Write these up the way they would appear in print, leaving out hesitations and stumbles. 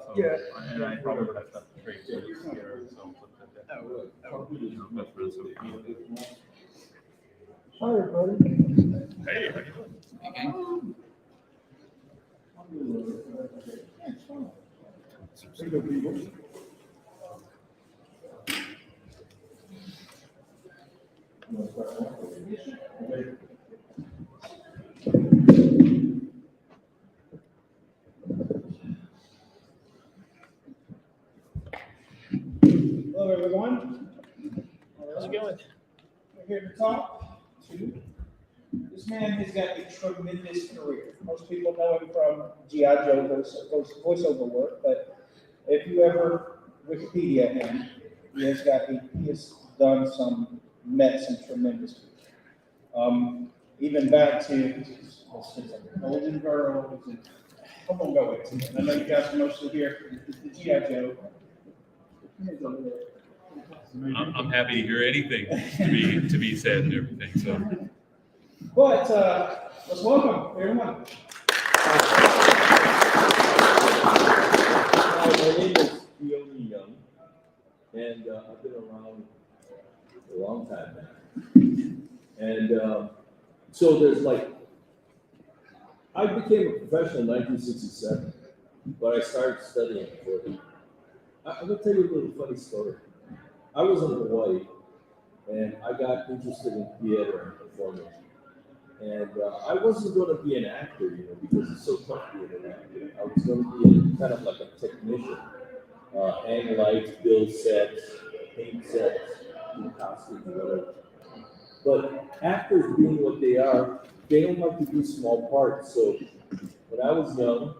So, Yeah. and I probably would have left the trade here, so best friends with Hi, everybody. Hey, how you doing? Hey, good people. Hello, everyone. How's it going? We're here to talk to. This man has got a tremendous career. Most people know him from G.I. Joe voiceover work, but if you ever Wikipedia him, he has met some tremendous people. Even back to Golden Girls and come on, go with it. I know you guys are mostly here. The G.I. Joe. I'm happy to hear anything to be said and everything. So, But let's welcome everyone. Hi, my name is Fiona Young, and I've been around for a long time now. And so there's I became a professional in 1967, but I started studying before then. I'm going to tell you a little funny story. I was in Hawaii, and I got interested in theater and performing. And I wasn't going to be an actor, because it's so tough being an actor. I was going to be kind of like a technician, hang lights, build sets, paint sets, do costumes, whatever. But actors, being what they are, they don't like to do small parts. So when I was young,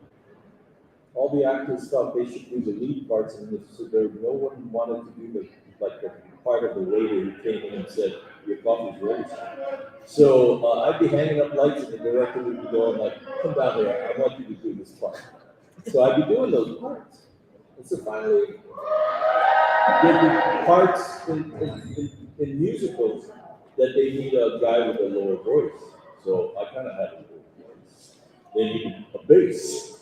all the actors thought they should do the lead parts, and so no one wanted to do the part of the waiter who came in and said, "Your coffee's ready." So I'd be hanging up lights, and the director would be going like, "Come down here, I want you to do this part." So I'd be doing those parts. And so finally, there'd be parts in musicals that they need a guy with a lower voice. So I kind of had a lower voice. They needed a bass.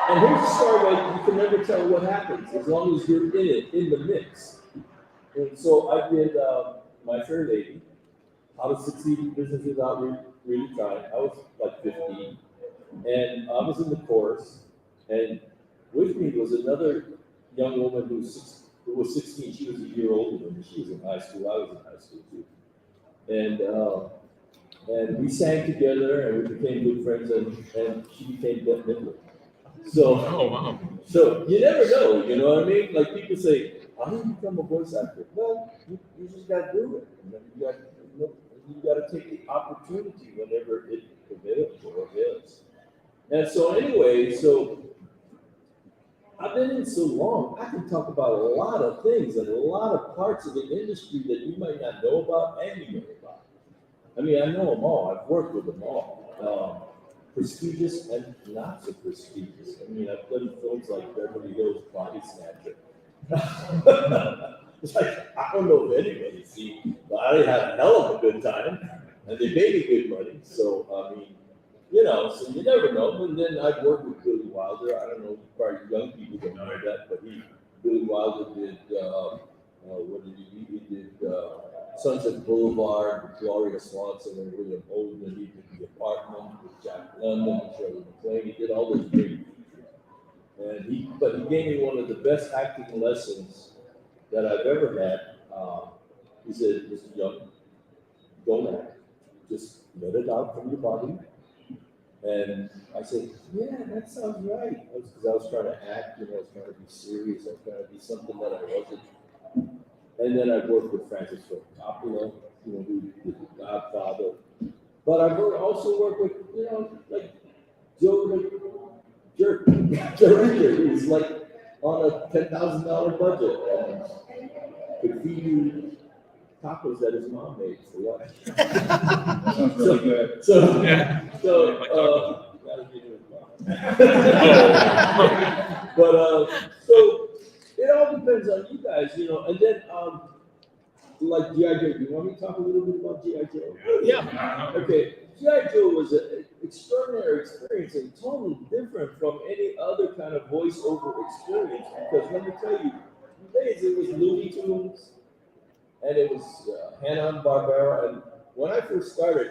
And here's the story where you can never tell what happens as long as you're in the mix. And so I did My Fair Lady, How to Succeed in Business Without Really Trying. I was like 15, and I was in the chorus, and with me was another young woman who was 16. She was a year older than me. She was in high school. I was in high school too. And we sang together, and we became good friends, and she became Bette Midler. So, oh wow, so you never know, you know what I mean? Like people say, how do you become a voice actor? Well, you just got to do it. You got to take the opportunity whenever it avails. And so anyway, so I've been in so long, I can talk about a lot of things and a lot of parts of the industry that you might not know about and you know about. I mean, I know them all. I've worked with them all. Prestigious and not so prestigious. I mean, I've done films like Beverly Hills Body Snatcher. It's like, I don't know if anybody's seen, but I had a hell of a good time, and they paid me good money. So, I mean, so you never know. And then I'd worked with Billy Wilder. I don't know, probably young people don't know that, but Billy Wilder did, what did he do? He did Sunset Boulevard with Gloria Swanson and William Holden. He did The Apartment with Jack London and Shirley MacLaine. He did all those great features. But he gave me one of the best acting lessons that I've ever had. He said, "Mr. Young, don't act. Just let it out from your body." And I said, "Yeah, that sounds right." Because I was trying to act, I was trying to be serious. I was trying to be something that I wasn't. And then I worked with Francis Ford Coppola, who did The Godfather. But I've also worked with, like Joe Ritter, who's like on a $10,000 budget and could feed you tacos that his mom made for lunch. Sounds really good. So it all depends on you guys, and then like G.I. Joe. Do you want me to talk a little bit about G.I. Joe? Yeah. Okay. G.I. Joe was extraordinary experience and totally different from any other kind of voiceover experience. Because let me tell you, days it was Looney Tunes and it was Hanna-Barbera. And when I first started,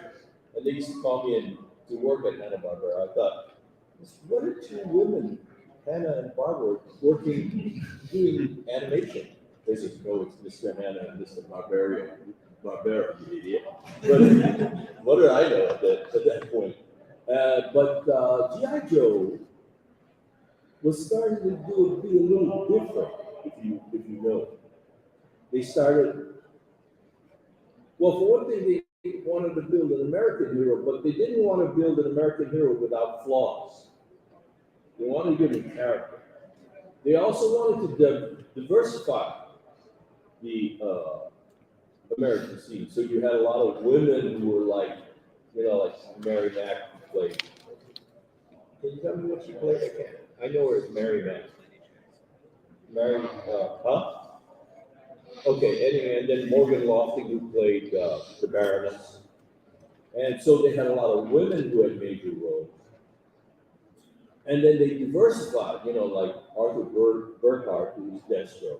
and they used to call me in to work at Hanna-Barbera, I thought, what are two women, Hannah and Barbara, working, doing animation? They said, no, it's Mr. Hanna and Mr. Barbera, you idiot. But what did I know at that point? But G.I. Joe was starting to be a little different, if you know. They started, well, for one thing, they wanted to build an American hero, but they didn't want to build an American hero without flaws. They wanted to give him character. They also wanted to diversify the American scene. So you had a lot of women who were like, like Mary Mack who played. Can you tell me what she played? I can't. I know her as Mary Mack. Mary, huh? Okay, anyway, and then Morgan Lofting who played the Baroness. And so they had a lot of women who had major roles. And then they diversified, like Arthur Burkhart, who was Destro.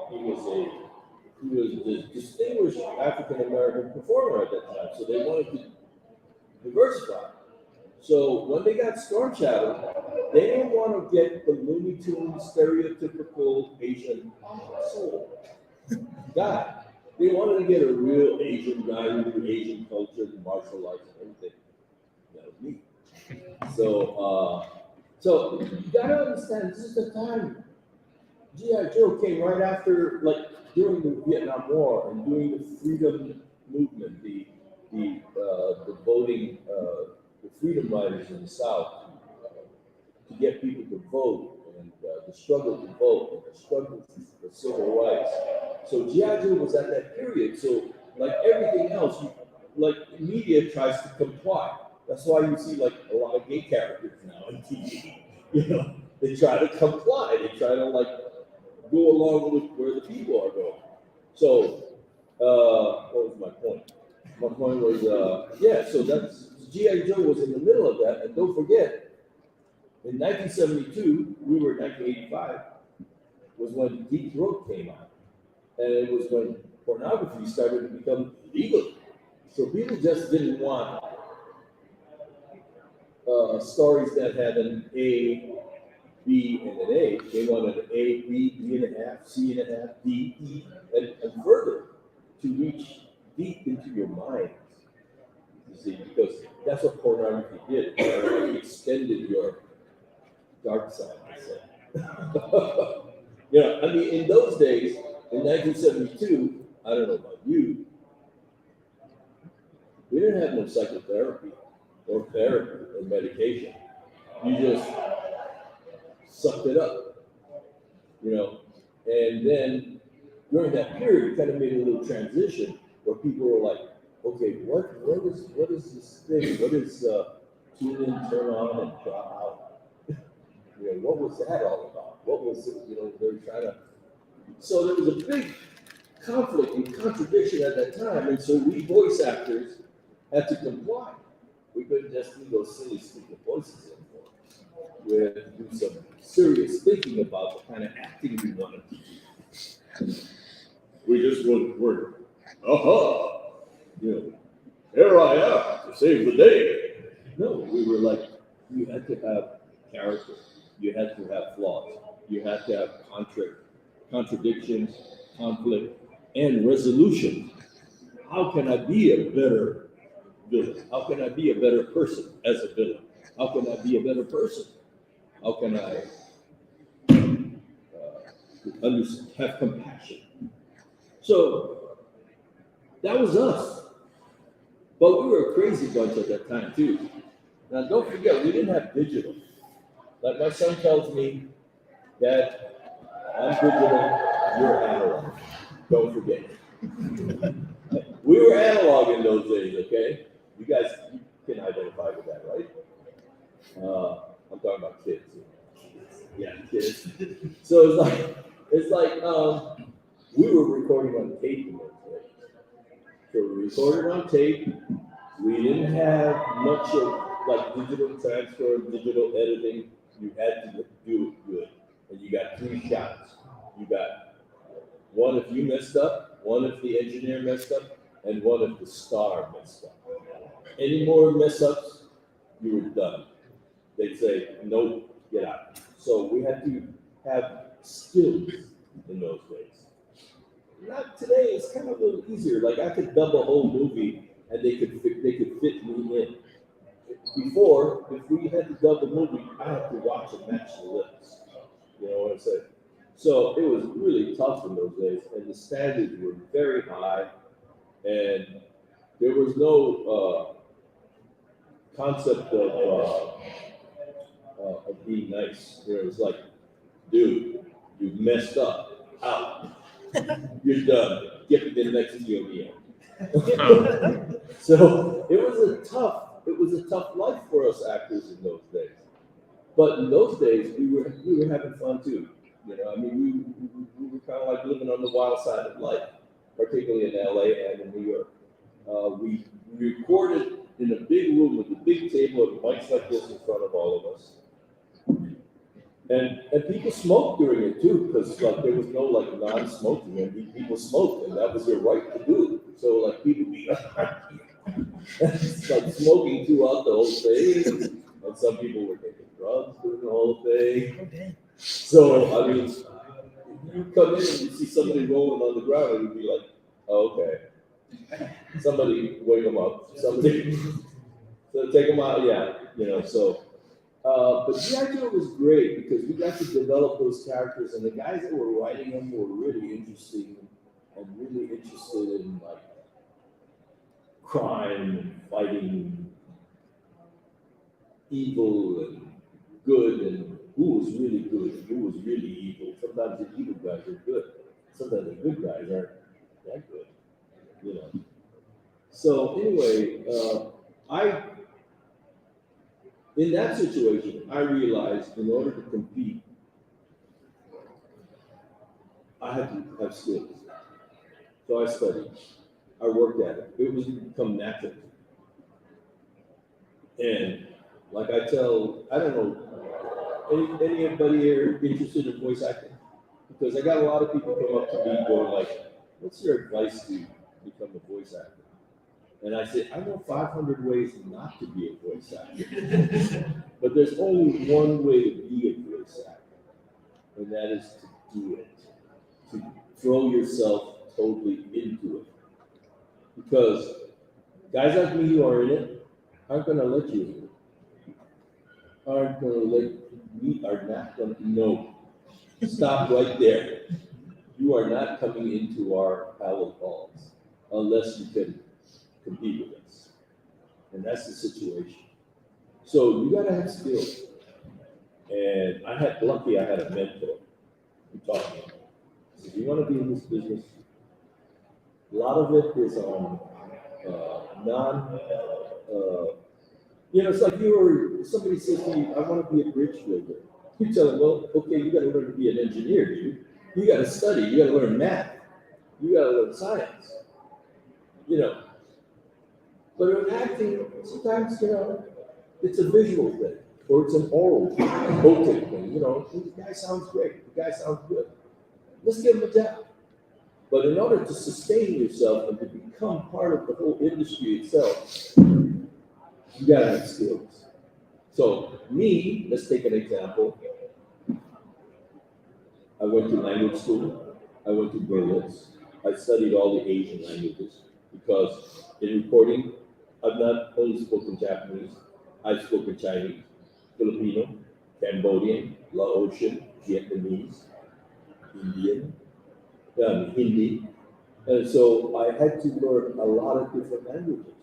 He was a distinguished African American performer at that time. So they wanted to diversify. So when they got Storm Shadow, they didn't want to get the Looney Tunes stereotypical Asian soul guy. They wanted to get a real Asian guy who knew Asian culture, the martial arts, and everything. That was me. So you gotta understand, this is the time. G.I. Joe came right after, like during the Vietnam War and during the freedom movement, the voting, the freedom riders in the South, to get people to vote and the struggle to vote and the struggle for civil rights. So G.I. Joe was at that period. So like everything else, like media tries to comply. That's why you see like a lot of gay characters now on TV. They try to comply. They try to like go along with where the people are going. So what was my point? My point was so that's G.I. Joe was in the middle of that, and don't forget, in 1972, we were in 1985, was when Deep Throat came out, and it was when pornography started to become legal. So people just didn't want stories that had an A, B, and an A. They wanted an A, B, B and a half, C and a half, D, E, and further to reach deep into your mind. You see, because that's what pornography did. It extended your dark side, I said. In those days, in 1972, I don't know about you, we didn't have no psychotherapy or therapy or medication. You just sucked it up, And then during that period, it kind of made a little transition where people were like, okay, what is this thing? What is tune in, turn on, and drop out? What was that all about? What was it? They were trying to. So there was a big conflict and contradiction at that time, and so we voice actors had to comply. We couldn't just do those silly, stupid voices anymore. We had to do some serious thinking about the kind of acting we wanted to do. We just weren't, here I am to save the day. No, we were like, you had to have character. You had to have flaws. You had to have contradictions, conflict, and resolution. How can I be a better villain? How can I be a better person as a villain? How can I be a better person? How can I have compassion? So that was us. But we were a crazy bunch at that time too. Now don't forget, we didn't have digital. Like my son tells me that I'm digital, you're analog. Don't forget. We were analog in those days, okay? You guys can identify with that, right? I'm talking about kids. Yeah, kids. So it's like we were recording on tape in those days. So we recorded on tape, We didn't have much of like digital transfer, digital editing. You had to do it good. And you got 3 shots. You got one if you messed up, one if the engineer messed up, and one if the star messed up. Any more mess ups, you were done. They'd say, nope, get out. So we had to have skills in those days. Not today, it's kind of a little easier. Like I could dub a whole movie and they could fit me in. Before, if we had to dub a movie, I had to watch and match the lips. You know what I'm saying? So it was really tough in those days, and the standards were very high, and there was no concept of being nice. You know, it was like, dude, you messed up. Out. You're done. Get me the next EODM. So it was a tough life for us actors in those days. But in those days, we were having fun too. You know, I mean, we were kind of like living on the wild side of life, particularly in LA and in New York. We recorded in a big room with a big table and mics like this in front of all of us. And people smoked during it too, because like there was no like non-smoking, and people smoked, and that was their right to do. So like people be like smoking throughout the whole thing, and some people were taking drugs during the whole thing. Okay. So I mean, you come in and you see somebody rolling on the ground, and you'd be like, oh, okay, somebody wake them up, somebody so take them out, yeah, you know. So, but G.I. Joe was great because we got to develop those characters, and the guys that were writing them were really interesting and really interested in like crime and fighting evil and good, and who was really good and who was really evil. Sometimes the evil guys are good. Sometimes the good guys aren't that good, you know. So anyway, in that situation, I realized in order to compete, I had to have skills. So I studied. I worked at it. It was become natural. And like I don't know, anybody here interested in voice acting? Because I got a lot of people come up to me going like, what's your advice to become a voice actor? And I said, I know 500 ways not to be a voice actor. But there's only one way to be a voice actor, and that is to do it. To throw yourself totally into it. Because guys like me who are in it aren't gonna let you in it. We are not gonna, no. Stop right there. You are not coming into our Hallowed Halls unless you can compete with us. And that's the situation. So you gotta have skills. And I had a mentor who taught me. He said, you wanna be in this business? A lot of it is on it's like somebody says to you, I want to be a bridge builder. You tell them, well, okay, you got to learn to be an engineer, dude. You got to study, you got to learn math, you got to learn science, you know. But in acting, sometimes, it's a visual thing, or it's an oral thing, the guy sounds great, the guy sounds good. Let's give him a job. But in order to sustain yourself and to become part of the whole industry itself, you gotta have skills. So me, let's take an example. I went to language school. I went to Berlitz. I studied all the Asian languages because in recording, I've not only spoken Japanese, I've spoken Chinese, Filipino, Cambodian, Laotian, Vietnamese, Indian, Hindi. And so I had to learn a lot of different languages.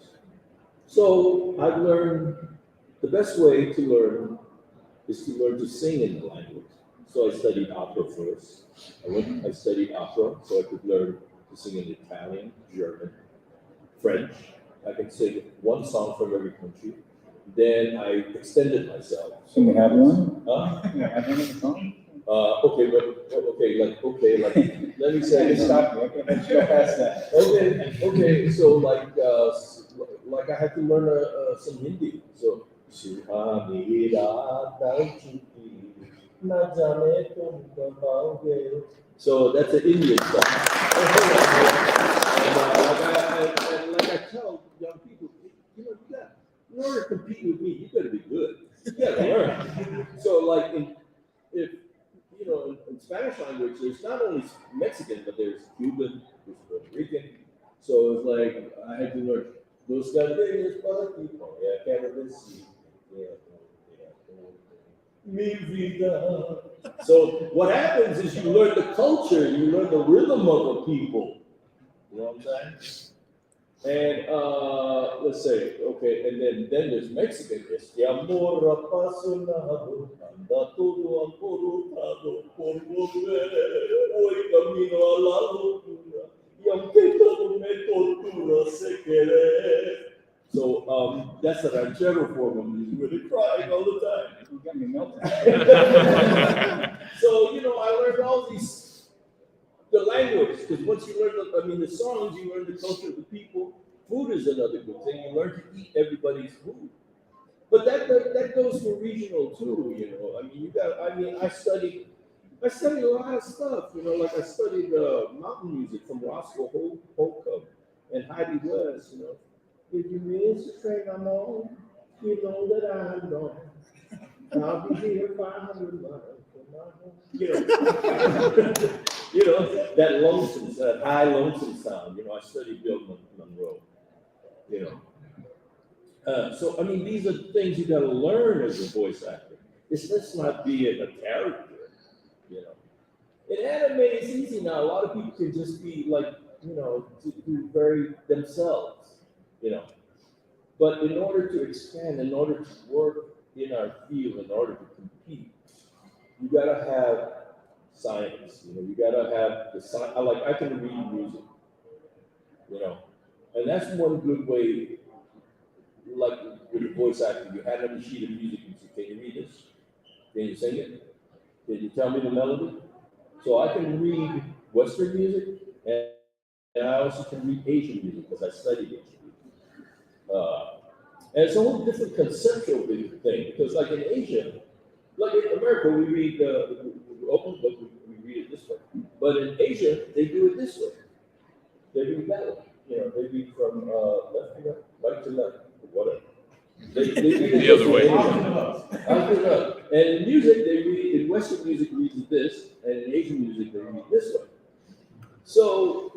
So I've learned the best way to learn is to learn to sing in the language. So I studied opera first. I studied opera so I could learn to sing in Italian, German, French. I can sing one song from every country. Then I extended myself. Can we have one? Huh? Can I have one of the song? Let me say, Stop me. Okay, let's go past that. Okay, so like I had to learn some Hindi. So, Suhani raat chuki, na jaane tum kab aaoge. So that's an Indian song. And like I tell young people, you know, in order to compete with me, you gotta be good. You gotta learn. So like if you know, in Spanish language, there's not only Mexican, but there's Cuban, there's Puerto Rican. So it's like I had to learn those gardenias para ti, yeah, quero decir, mi vida. So what happens is you learn the culture, you learn the rhythm of the people. You know what I'm saying? And let's say, okay, and then there's Mexican. Este amor apasionado, anda todo alborotado por volver, hoy camino a la locura, y aunque todo me tortura, sé querer. So that's a ranchero for him. He's really crying all the time. You got me melted. So, you know, I learned all the language, because once you learn the songs, you learn the culture of the people. Food is another good thing. You learn to eat everybody's food. But that goes for regional too, you know. I studied a lot of stuff, you know, like I studied mountain music from Roscoe Holcomb and Heidi West, you know. If you miss the train I'm on, you know that I'm gone. I'll be here 500 miles from my home. You know, you know, that high lonesome sound. You know, I studied Bill Monroe. You know, so I mean, these are things you got to learn as a voice actor. Let's not be a character. You know, in anime it's easy now. A lot of people can just be like, you know, to very themselves. You know, but in order to expand, in order to work in our field, in order to compete, you gotta have science. You know, you gotta have the science. I can read music. You know, and that's one good way. Like with the voice acting, you hand them a sheet of music and say, "Can you read this? Can you sing it? Can you tell me the melody?" So I can read Western music, and I also can read Asian music because I studied Asian music. And it's a whole different conceptual thing because, like in Asia, like in America, we read we open the book, we read it this way. But in Asia, they do it this way. They read that way. You know, they read from left to right to left, whatever. They read it The other way. Out and up. And in music, they read in Western music reads it this, and in Asian music they read it this way. So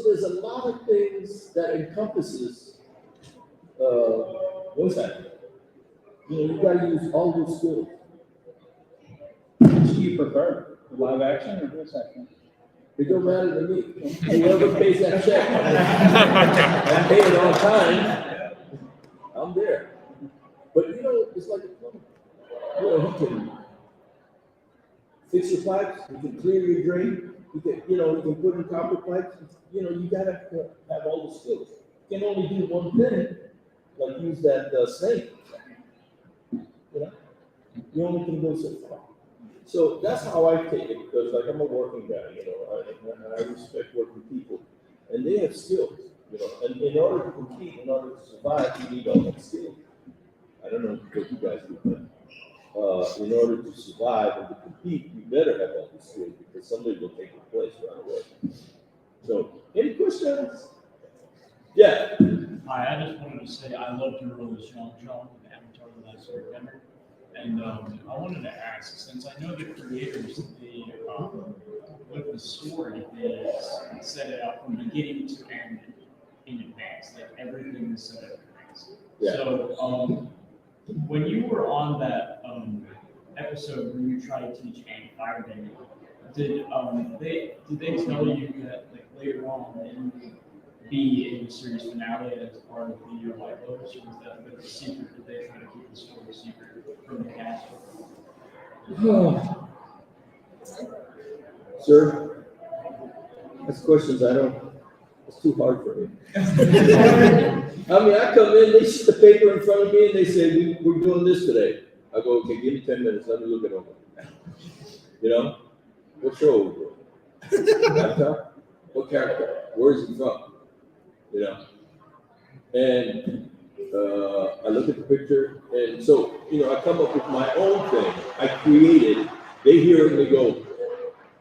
there's a lot of things that encompasses voice acting. You know, you gotta use all those skills. Which do you prefer, live action or voice acting? It don't matter to me. Whoever pays that check and pay it on time, I'm there. But you know, it's like a plumber. You know, he can fix your pipes, he can clear your drain, he can put in copper pipes. You know, you gotta have all the skills. You can only do one thing, like use that snake. You know, you only can go so far. So that's how I take it, because like I'm a working guy, you know, I respect working people, and they have skills, you know, and in order to compete, in order to survive, you need all that skills. I don't know what you guys do, but in order to survive and to compete, you better have all these skills, because somebody will take your place right away. So, any questions? Yeah. Hi, I just wanted to say I loved your role as Sean in Avatar: The Last Airbender. And I wanted to ask, since I know the creators, with the story, they set it out from beginning to end in advance, like everything is set up in advance. Yeah. So when you were on that episode where you tried to teach Aang Firebending, did they tell you that like later on that you would be in the series finale as part of the White Lotus, or was that like a secret? Did they try to keep the story secret from the cast? Sir, that's questions it's too hard for me. I mean, I come in, they see the paper in front of me and they say, we're doing this today. I go, okay, give me 10 minutes, let me look it over. You know, what show are we doing? Avatar? What character? Where is he from? you know. And I look at the picture, and so, I come up with my own thing. I create it. They hear it and they go,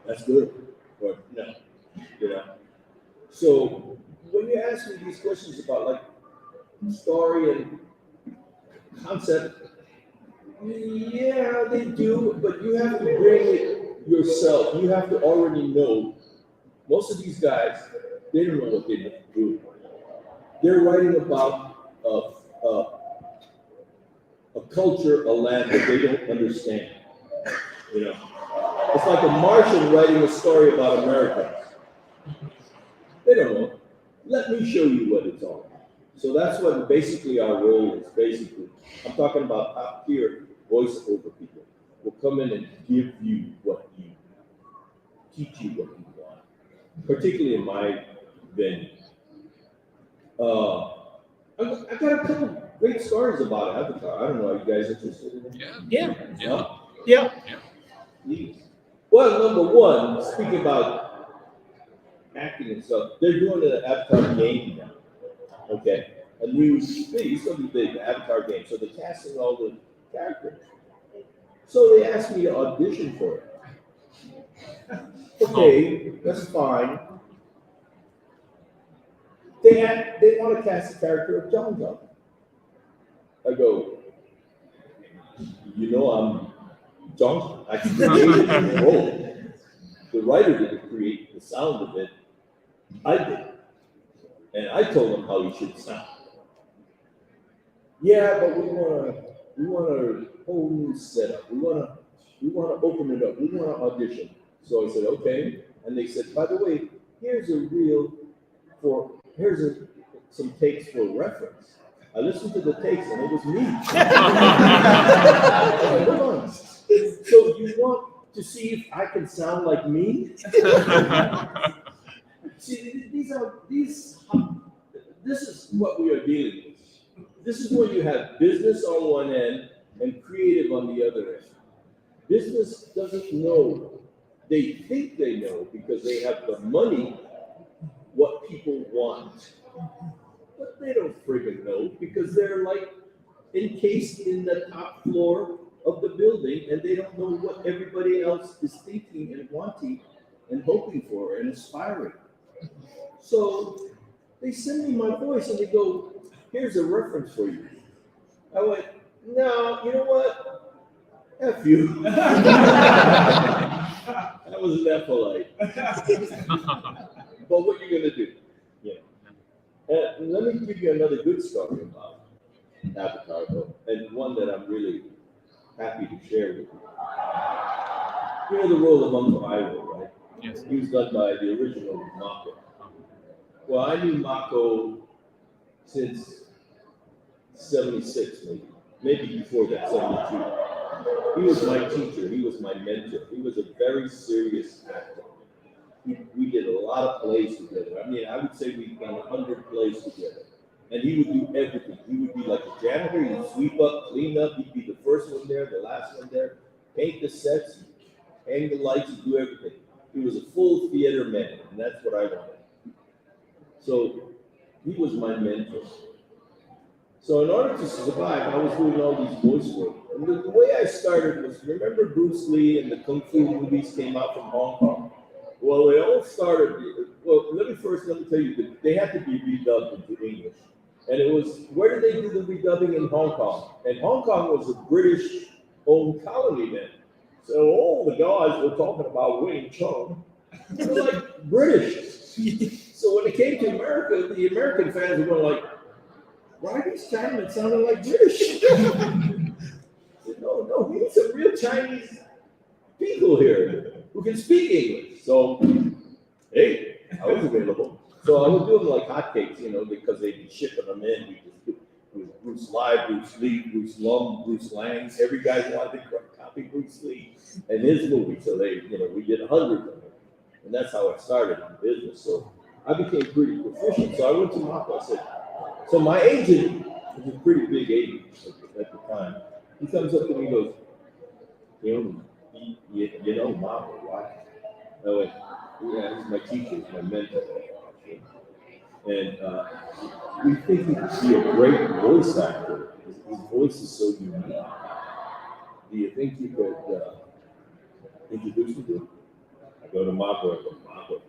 that's good, or no, you know. So when you ask me these questions about like story and concept, yeah, they do, but you have to bring it yourself. You have to already know. Most of these guys, they don't know what they're doing. They're writing about a culture, a land that they don't understand. You know, it's like a Martian writing a story about America. They don't know. Let me show you what it's all about. So that's what basically our role is. Basically, I'm talking about top tier voiceover people. Will come in and give you what you teach you what you want, particularly in my venue. I got a couple great stories about Avatar. I don't know. Are you guys interested in it? Yeah. Please. Well, number one, speaking about acting and stuff, they're doing an Avatar game now. Okay. A new thing. It's going to be big, the Avatar game. So they're casting all the characters. So they asked me to audition for it. Okay, that's fine. They want to cast the character of John John. I go, I'm John. I created the role. The writer didn't create the sound of it. I did. And I told him how he should sound. Yeah, but we want a whole new setup. We want to open it up. We want to audition. So I said, okay. And they said, by the way, here's some takes for reference. I listened to the takes and it was me. Hold on. So you want to see if I can sound like me? See, this is what we are dealing with. This is when you have business on one end and creative on the other end. Business doesn't know. They think they know because they have the money what people want. But they don't friggin' know because they're like encased in the top floor of the building and they don't know what everybody else is thinking and wanting and hoping for and aspiring. So they send me my voice and they go, here's a reference for you. I went, no, you know what? F you. I wasn't that polite. But what are you gonna do? Let me give you another good story about Avatar, though, and one that I'm really happy to share with you. You know the role of Uncle Iroh, right? Yes. He was done by the original Mako. Well, I knew Mako since 76, maybe before that, 72. He was my teacher. He was my mentor. He was a very serious actor. We did a lot of plays together. I mean, I would say we've done 100 plays together. And he would do everything. He would be like a janitor. He'd sweep up, clean up. He'd be the first one there, the last one there. Paint the sets, hang the lights, and do everything. He was a full theater man, and that's what I wanted. So he was my mentor. So in order to survive, I was doing all these voice work. And the way I started was, remember Bruce Lee and the Kung Fu movies came out from Hong Kong? Well, they all started, let me tell you that they had to be redubbed into English. And it was, where did they do the redubbing in Hong Kong? And Hong Kong was a British-owned colony then. So all the guys were talking about Wing Chun. They were like British. So when it came to America, the American fans were going like, why are these Chinamen sounding like British? No, we need some real Chinese people here who can speak English. So, hey, I was available. So I was doing like hotcakes, because they'd be shipping them in. We just do Bruce Lee, Bruce Lee, Bruce Lum, Bruce Lang. Every guy wanted to copy Bruce Lee and his movie. So we did 100 of them. And that's how I started in business. So I became pretty proficient. So I went to Mako. I said, so my agent was a pretty big agent at the time. He comes up to me and goes, you know Mako, right? I went, yeah, he's my teacher, he's my mentor. And we think he could be a great voice actor. His voice is so unique. Do you think you could introduce me to him? I go to Mako, I go, Mako,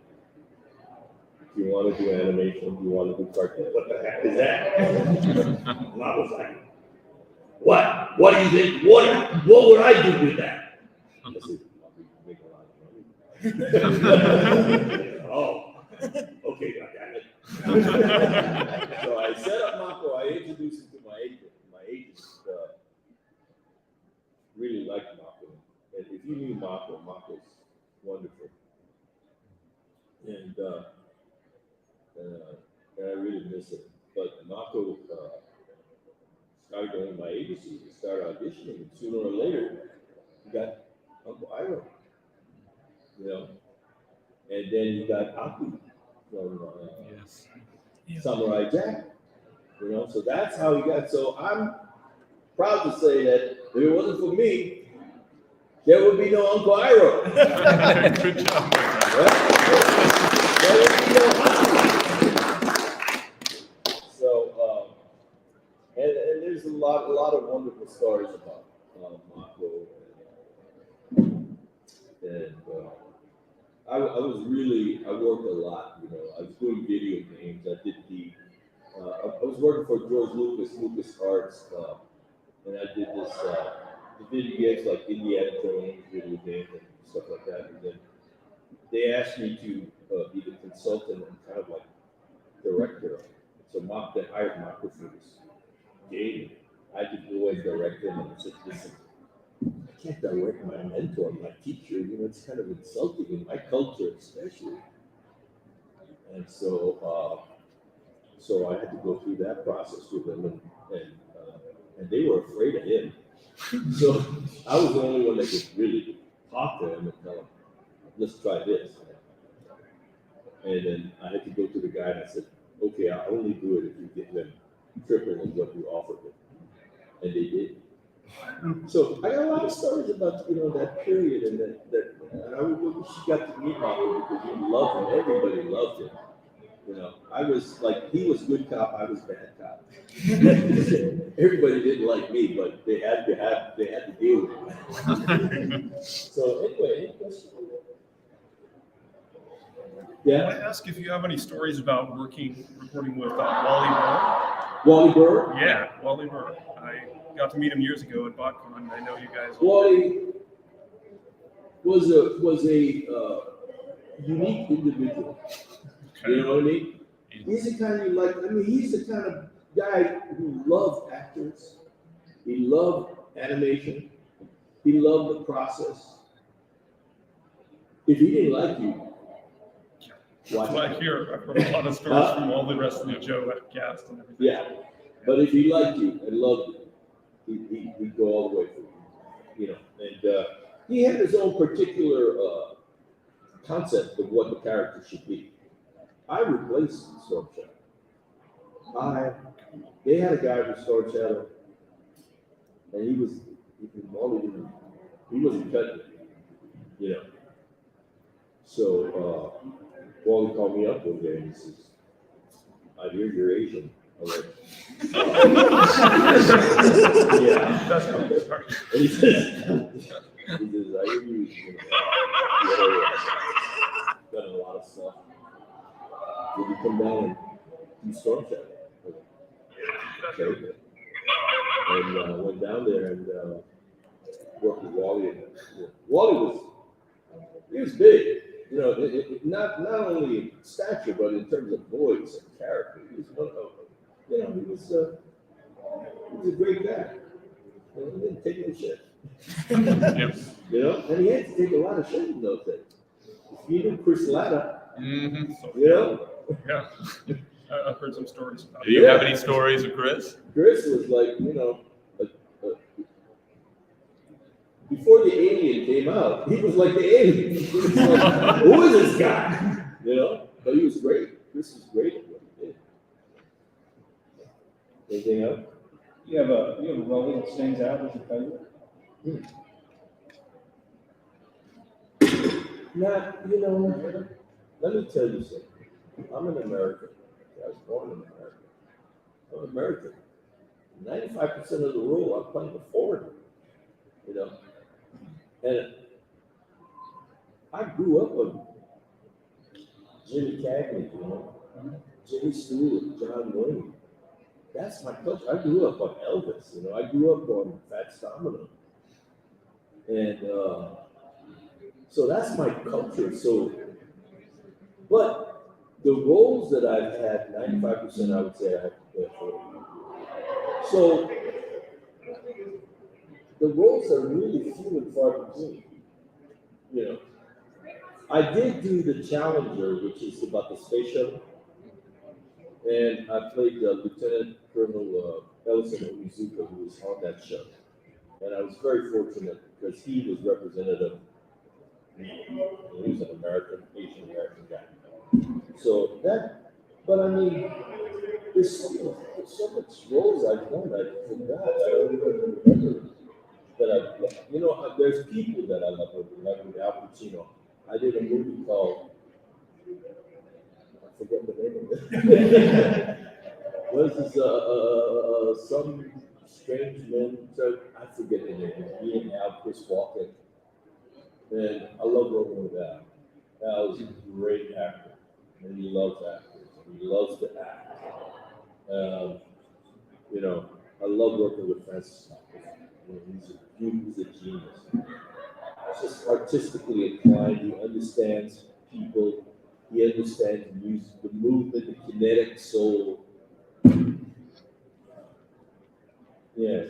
do you want to do animation? Do you want to do cartoon? What the heck is that? Mako's like, what? What do you think? What would I do with that? I said, I'll make a lot of money. Oh, okay, I got it. So I set up Mako. I introduced him to my agent. My agent really liked Mako. And if you knew Mako, Mako's wonderful. And I really miss it. But Mako started going to my agency. He started auditioning, and sooner or later, he got Uncle Iroh. You know, and then you got Aku from Yes. Samurai Jack. You know, so that's how he got. So I'm proud to say that if it wasn't for me, there would be no Uncle Iroh. Good job. There would be no Aku. So, and there's a lot of wonderful stories about Mako. And I worked a lot, you know. I was doing video games. I did I was working for George Lucas Arts, and I did this the video games like Indiana Jones video games and stuff like that. And then they asked me to be the consultant and kind of like director. So they hired Mako for this game. I could go and direct him, and I said, listen, I can't direct my mentor, my teacher. You know, it's kind of insulting in my culture, especially. And so I had to go through that process with them, and they were afraid of him. So I was the only one that could really talk to him and tell him, let's try this. And then I had to go to the guy and I said, okay, I'll only do it if you get them triple of what you offered them. And they did. So I got a lot of stories about, you know, that period, and and I wish you got to meet Mako because you loved him. Everybody loved him. You know, I was like, he was good cop, I was bad cop. Everybody didn't like me, but they had to deal with it. So anyway, any questions? I Yeah, want to ask if you have any stories about recording with Wally Burr. Wally Burr. Yeah, Wally Burr. I got to meet him years ago at BotCon. I know you guys. Wally was a unique individual. You know what I mean? He's the kind you like. I mean, he's the kind of guy who loved actors. He loved animation. He loved the process. If he didn't like you, watch Well, I it. hear, I've heard a lot of stories from all the rest of the Joe cast and everything. Yeah, but if he liked you and loved you, he'd go all the way for you. You know, and he had his own particular concept of what the character should be. I replaced Storm Shadow. They had a guy from Storm Shadow, and he wasn't cutting it, you know. So Wally called me up one day and he says, I hear you're Asian. I'm like, yeah. That's how it started. And he says, I hear you done a lot of stuff. Would you come down and do Storm Shadow? Okay. And went down there and worked with Wally. And Wally was big. You know, not only in stature, but in terms of voice and character. He was one of, you know, he was a great guy. You know, he didn't take no shit. Yep. You know, and he had to take a lot of shit in those days. If you knew Chris Latta, Mm-hmm. you know, Yeah, I've heard some stories about Do you have any stories of Chris? Chris was like, you know, before the alien came out, he was like the alien. He was like, who is this guy? You know, but he was great. Chris was great at what he did. Anything else? You have a role that stands out as your favorite? Not, you know, let me tell you something. I'm an American. I was born in America. I'm American. 95% of the role I'm playing a foreigner, you know. And I grew up on Jimmy Cagney, you know, Jimmy Stewart, John Wayne. That's my culture. I grew up on Elvis, you know. I grew up on Fats Domino. And so that's my culture. So, but the roles that I've had, 95% I would say I have to play for. So the roles are really few and far between. You know, I did do the Challenger, which is about the space shuttle, and I played Lieutenant Colonel Ellison Onizuka, who was on that shuttle, and I was very fortunate because he was representative. He was an American, Asian American guy. So that, but I mean, there's so much roles I've done I forgot. I don't even remember that I've, you know, there's people that I love, like with Al Pacino. I did a movie called, I forget the name of it. What is this, some strange men, so I forget the name. Me and Al, Chris Walken. And I love working with Al. Al is a great actor, and he loves actors, and he loves to act. You know, I love working with Francis Ford. You know, he's a genius. He's just artistically inclined. He understands people. He understands music, the movement, the kinetic soul. Yeah.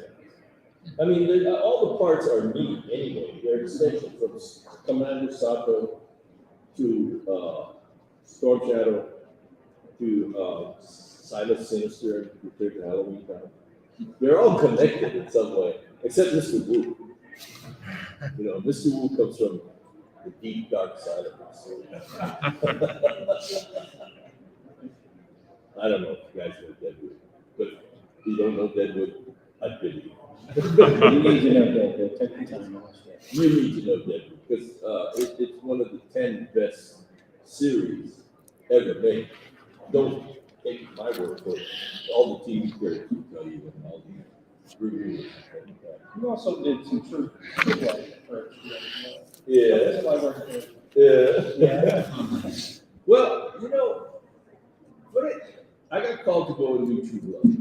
I mean, all the parts are me anyway. They're extension from Commander Sato to Storm Shadow to Silas Sinister and Return to Halloween Town. They're all connected in some way, except Mr. Wu. You know, Mr. Wu comes from the deep, dark side of us. I don't know if you guys know Deadwood, but if you don't know Deadwood, I pity you. You need to know that, take the time to watch that. You need to know Deadwood because it's one of the 10 best series ever made. Don't take my word for it. All the TV critics will tell you and all the reviewers. You also did some true life for Yeah. That's why we're here. Yeah. Yeah. Well, you know, I got called to go and do True Blood.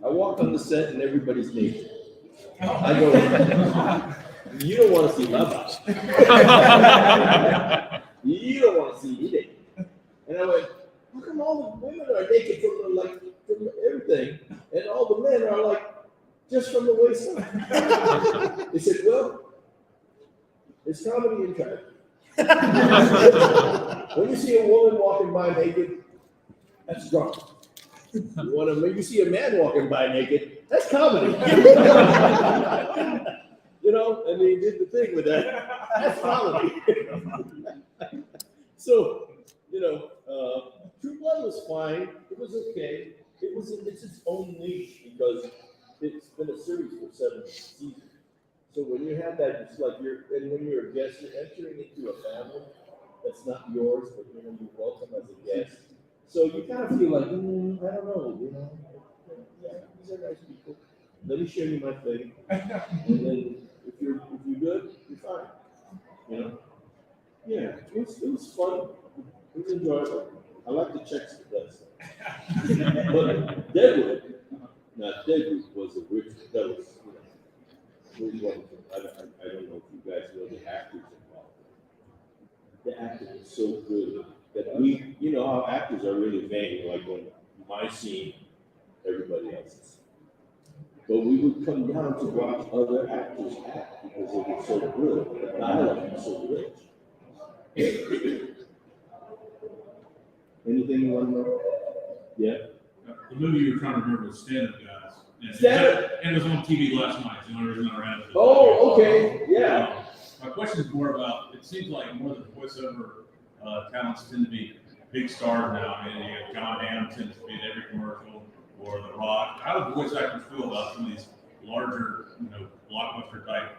I walk on the set and everybody's naked. I go, you don't want to see my body. You don't want to see me naked. And I went, how come all the women are naked from everything, and all the men are like just from the waist up? They said, well, it's comedy in time. When you see a woman walking by naked, that's drama. When you see a man walking by naked, that's comedy. You know, and they did the thing with that. That's comedy. So, you know, True Blood was fine. It was okay. It's its own niche because it's been a series for 7 seasons. So when you have that, it's like and when you're a guest, you're entering into a family that's not yours, but you know, you're welcome as a guest. So you kind of feel like, I don't know, you know, yeah, these are nice people. Let me show you my thing, and then if you're good, you're fine. You know, yeah, it was fun. It was enjoyable. I like the checks it does. But Deadwood was a rich. That was, you know, really wonderful. I don't know if you guys know the actors involved. The acting was so good that we, you know, how actors are really vain. Like when my scene, everybody else's. But we would come down to watch other actors act because they were so good. The dialogue was so rich. Anything you want to know? Yeah. The movie you were trying to remember was Stand Up Guys. And Stand-Up? And it was on TV last night. The only reason I ran it. Oh, okay, yeah. My question is more about, it seems like more of the voiceover talents tend to be big stars now. I mean, you have John Hamm tends to be in every commercial, or The Rock. How do voice actors feel about some of these larger, you know, blockbuster type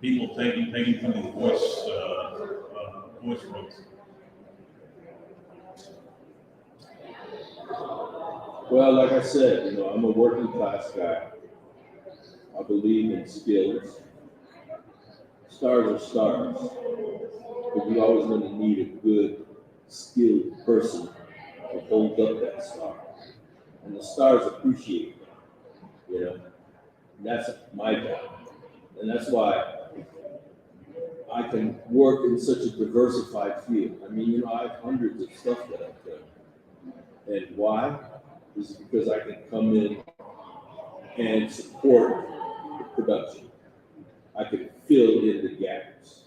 people taking some of these voice roles? Well, like I said, I'm a working class guy. I believe in skills. Stars are stars, but you always going to need a good, skilled person to hold up that star. And the stars appreciate that, And that's my job. And that's why I can work in such a diversified field. I mean, I have hundreds of stuff that I've done. And why? Is because I can come in and support the production. I can fill in the gaps.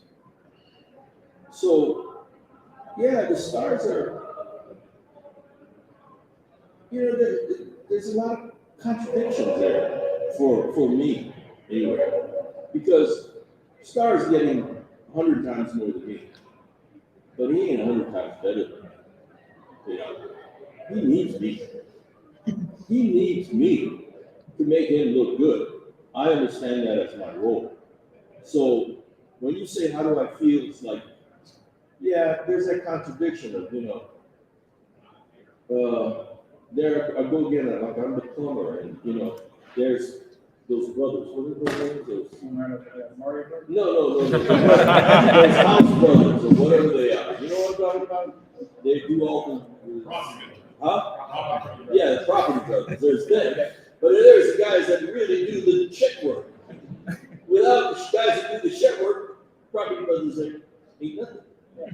So, yeah, the stars are, there's a lot of contradictions there for me, anyway. Because Star's getting 100 times more than me. But he ain't 100 times better than me. He needs me. He needs me to make him look good. I understand that as my role. So when you say, how do I feel? It's like, yeah, there's that contradiction of, there, I go again, like I'm the plumber, and, there's those brothers, what are those names? Mario Kart? No. Those house brothers, or whatever they are. You know what I'm talking about? They do all the, huh? Yeah, the property brothers, there's them. But there's the guys that really do the check work. Without the guys that do the check work, property brothers ain't nothing.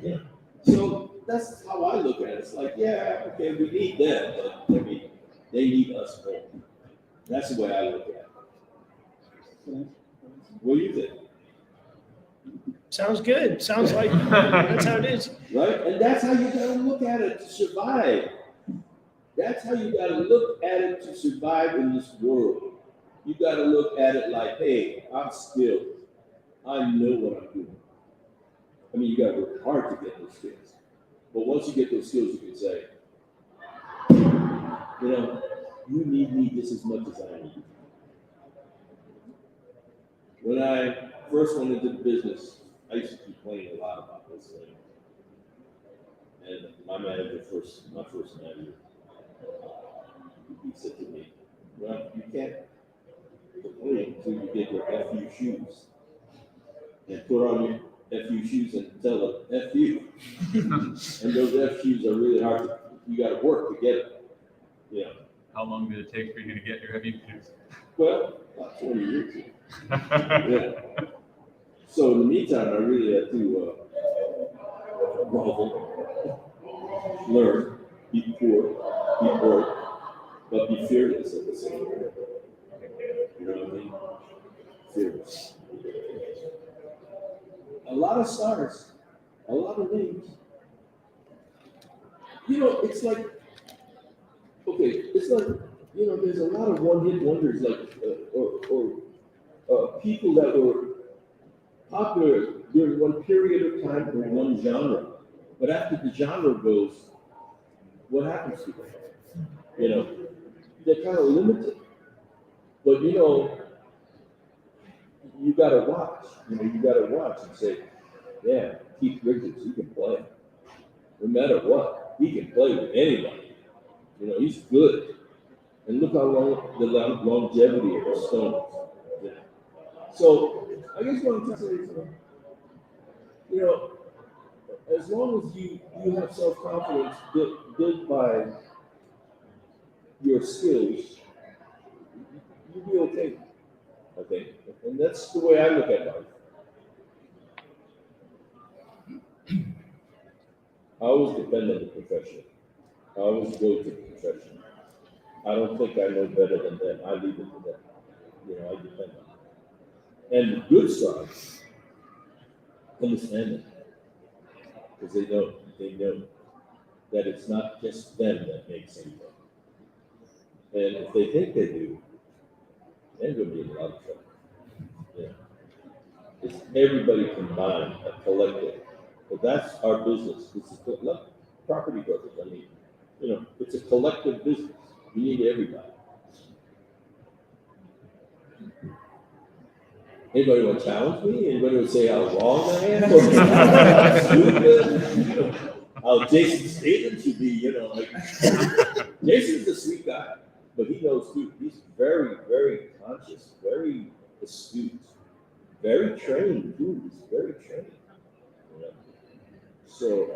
Yeah. So that's how I look at it. It's like, yeah, okay, we need them, but I mean, they need us more. That's the way I look at it. What do you think? Sounds good. Sounds like that's how it is. Right? And that's how you gotta look at it to survive. That's how you gotta look at it to survive in this world. You gotta look at it like, hey, I'm skilled. I know what I'm doing. I mean, you gotta work hard to get those skills. But once you get those skills, you can say, you need me just as much as I need you. When I first went into the business, I used to complain a lot about this thing. And my first manager, he said to me, well, you can't complain until you get your FU shoes. And put on your FU shoes and tell them, F you. And those F shoes are really hard you gotta work to get them. Yeah. How long did it take for you to get your heavy shoes? Well, about 20 years. Yeah. So in the meantime, I really had to grovel, learn, be poor, be broke, but be fearless at the same time. You know what I mean? Fearless. A lot of stars, a lot of names. It's like, okay, it's like, there's a lot of one-hit wonders, like, or people that were popular during one period of time or one genre. But after the genre goes, what happens to them? They're kind of limited. But, you gotta watch. You gotta watch and say, yeah, Keith Richards, he can play. No matter what, he can play with anybody. He's good. And look how long the longevity of the Stones. Yeah. So I guess what I'm trying to say is, as long as you have self-confidence built by your skills, you'll be okay. Okay, and that's the way I look at life. I always depend on the profession. I always go to the profession. I don't think I know better than them. I leave it to them. I depend on them. And the good side, understand it. Because they know that it's not just them that makes anything. And if they think they do, they're going to be in a lot of trouble. Yeah. It's everybody combined, a collective. But that's our business. It's a property brothers. I mean, it's a collective business. We need everybody. Anybody want to challenge me? Anybody want to say how wrong I am? Stupid? how Jason Statham should be, like, Jason's a sweet guy, but he knows too, he's very, very conscious, very astute, very trained too, he's very trained. you know. So,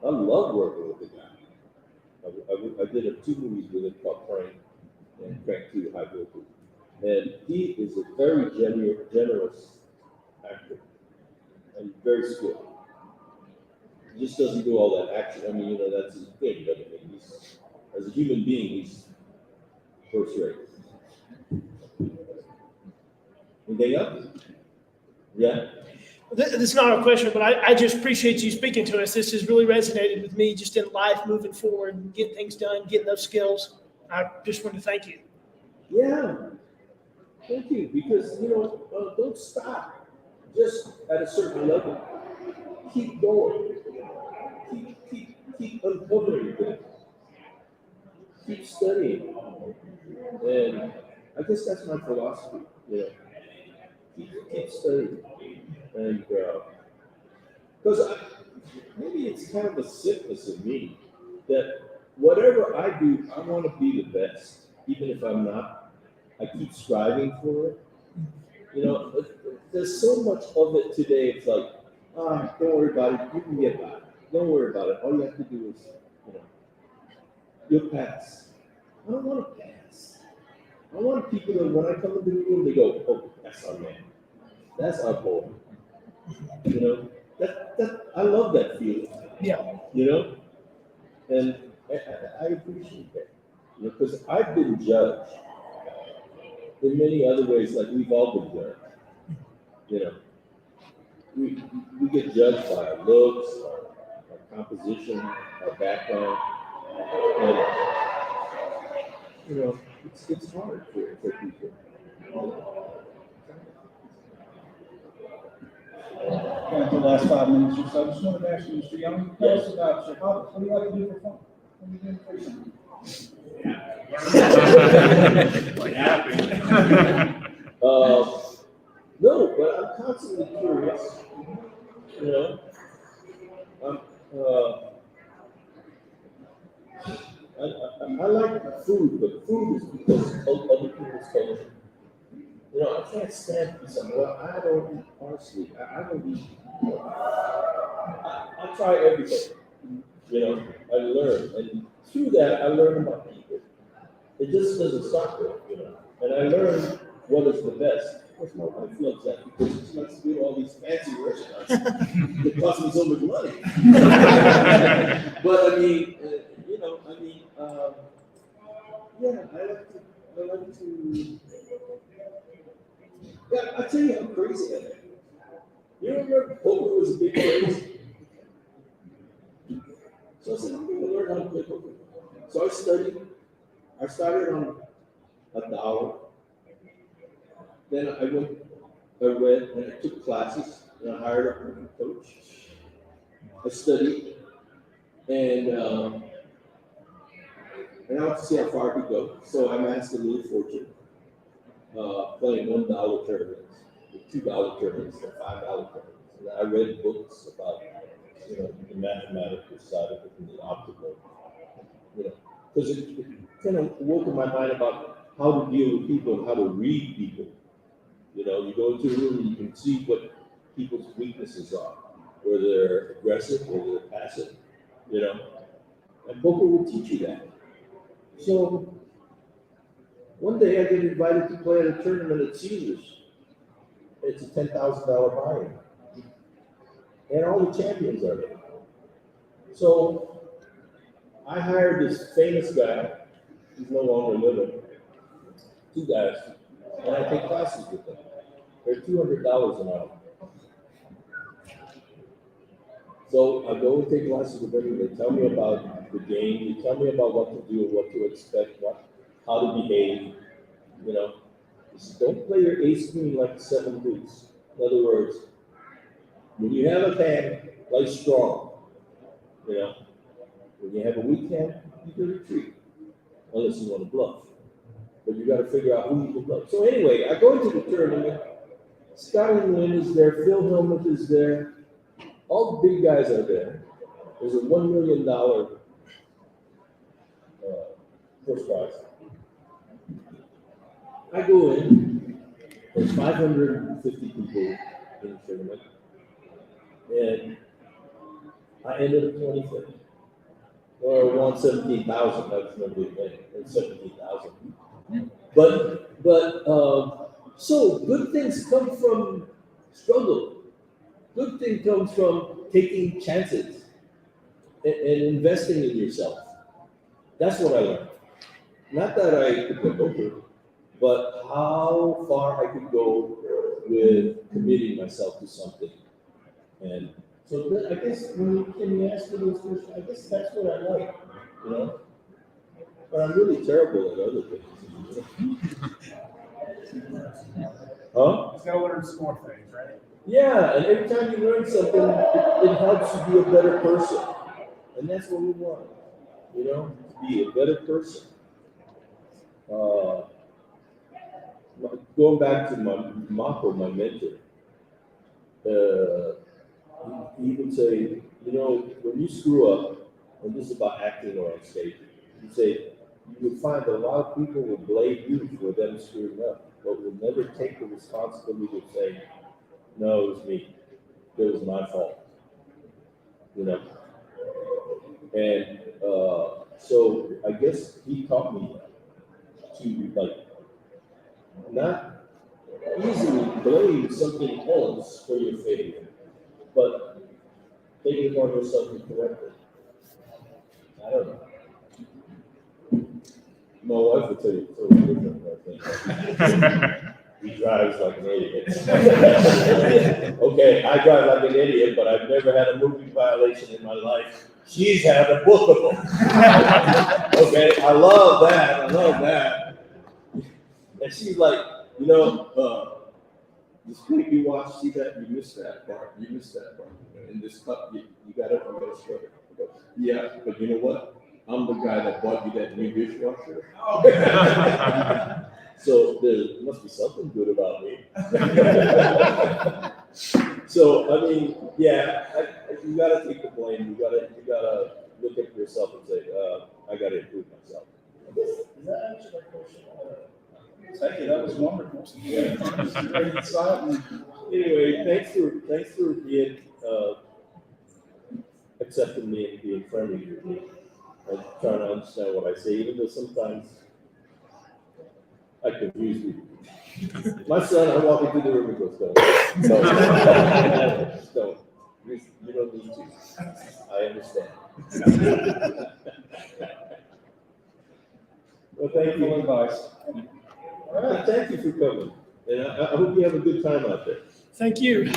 I love working with the guy. I did 2 movies with him called Crank and Crank 2, High Voltage. And he is a very generous actor and very skilled. He just doesn't do all that action. I mean, that's his thing. But I mean, as a human being, he's first rate. Anything else? Yeah. This is not a question, but I just appreciate you speaking to us. This has really resonated with me just in life, moving forward, and getting things done, getting those skills. I just want to thank you. Yeah. Thank you. Because, don't stop just at a certain level. Keep going. Keep uncovering things. Keep studying. And I guess that's my philosophy. Keep studying. And because maybe it's kind of a sickness in me that whatever I do, I want to be the best, even if I'm not. I keep striving for it. There's so much of it today. It's like, don't worry about it. You can get by. Don't worry about it. All you have to do is, you'll pass. I don't want to pass. I want people that when I come into the room, they go, oh, that's our man. That's our boy. That I love that feeling. Yeah. And I appreciate that. Because I've been judged in many other ways, like we've all been judged. We get judged by our looks, our composition, our background, and it's hard for people. Got the last 5 minutes or so. I just wanted to ask you, Mr. Young, tell us about your hobbies. What do you like to do for fun? What do you do for fun? No, but I'm constantly curious. I like food, but food is because of other people's culture. I can't stand for something. Well, I don't eat parsley. I don't eat. I try everything. I learn, and through that, I learn about people. It just doesn't stop there, And I learn what is the best. Of course, my wife loves that because she likes to do all these fancy restaurants that cost me so much money. But I mean, yeah, I like to. Yeah, I tell you, I'm crazy at it. You remember poker was a big craze? So I said, I'm going to learn how to play poker. So I studied. I started on $1. Then I read, and I took classes, and I hired a coach. I studied, and I want to see how far I could go. So I amassed a little fortune, playing $1 tournaments, $2 tournaments, and $5 tournaments. And I read books about, the mathematical side of it and the optical, because it kind of woke in my mind about how to deal with people and how to read people. You go into a room and you can see what people's weaknesses are, whether they're aggressive or they're passive, and poker will teach you that. So one day I get invited to play at a tournament at Caesars. It's a $10,000 buy-in. And all the champions are there. So I hired this famous guy, he's no longer living, 2 guys, and I take classes with them. They're $200 an hour. So I go and take classes with them, they tell me about the game, they tell me about what to do, what to expect, how to behave, They say, don't play your ace queen like 7 boots. In other words, when you have a hand, play strong. When you have a weak hand, you can retreat, unless you want to bluff. But you got to figure out who you can bluff. So anyway, I go into the tournament. Scotland Lynn is there, Phil Hellmuth is there, all the big guys are there. there's a $1 million first prize. I go in, there's 550 people in the tournament, and I ended up 25th. Or won 17,000, that's no big thing, or 17,000. But so good things come from struggle. Good thing comes from taking chances and investing in yourself. That's what I learned. Not that I could go over, but how far I could go with committing myself to something. And so I guess when you ask me those questions, I guess that's what I like, you know? But I'm really terrible at other things. Huh? Let's go learn some more things, right? Yeah, and every time you learn something, it helps you be a better person. And that's what we want, you know, to be a better person. Going back to Marco, my mentor, he would say, you know, when you screw up, and this is about acting or on stage, he'd say, you would find that a lot of people will blame you for them screwing up, but will never take the responsibility to say, no, it was me. It was my fault. You know? And so I guess he taught me to like not easily blame something else for your failure, but take it on yourself and correct it. I don't know. My wife will tell you it's totally different, I think. He drives like an idiot. Okay, I drive like an idiot, but I've never had a moving violation in my life. She's had a book of them. Okay, I love that. And she's like, you know, this clip you watch, see that, you missed that part. In this cup, you gotta scrub it. Yeah, but you know what? I'm the guy that bought you that new dishwasher. So there must be something good about me. So, I mean, yeah, you gotta take the blame. You gotta look at yourself and say, I gotta improve myself. Does that answer that question? Thank you, that was wonderful. Yeah. Great insight and Anyway, thanks for being, accepting me and being friendly with me. And trying to understand what I say, even though sometimes I confuse people. My son, I walk into the room and goes, don't. You don't need to. I understand. Well, thank you. advice. All right, thank you for coming. And I hope you have a good time out there. Thank you.